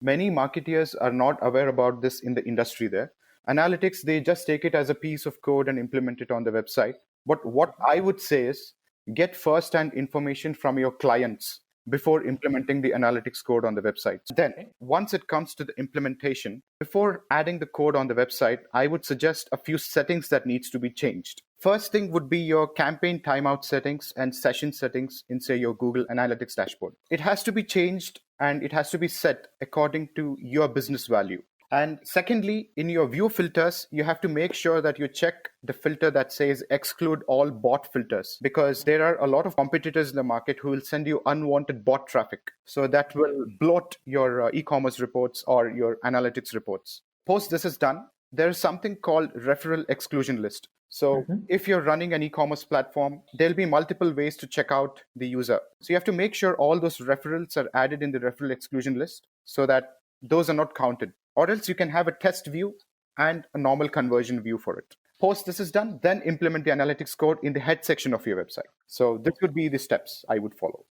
Many marketeers are not aware about this in the industry there. Analytics, they just take it as a piece of code and implement it on the website. But what I would say is get first-hand information from your clients before implementing the analytics code on the website. Then, once it comes to the implementation, before adding the code on the website, I would suggest a few settings that needs to be changed. First thing would be your campaign timeout settings and session settings in, say, your Google Analytics dashboard. It has to be changed and it has to be set according to your business value. And secondly, in your view filters, you have to make sure that you check the filter that says exclude all bot filters, because there are a lot of competitors in the market who will send you unwanted bot traffic. So that will bloat your e-commerce reports or your analytics reports. Post this is done, there is something called referral exclusion list. So if you're running an e-commerce platform, there'll be multiple ways to check out the user. So you have to make sure all those referrals are added in the referral exclusion list so that those are not counted. Or else you can have a test view and a normal conversion view for it. Post this is done, then implement the analytics code in the head section of your website. So this would be the steps I would follow.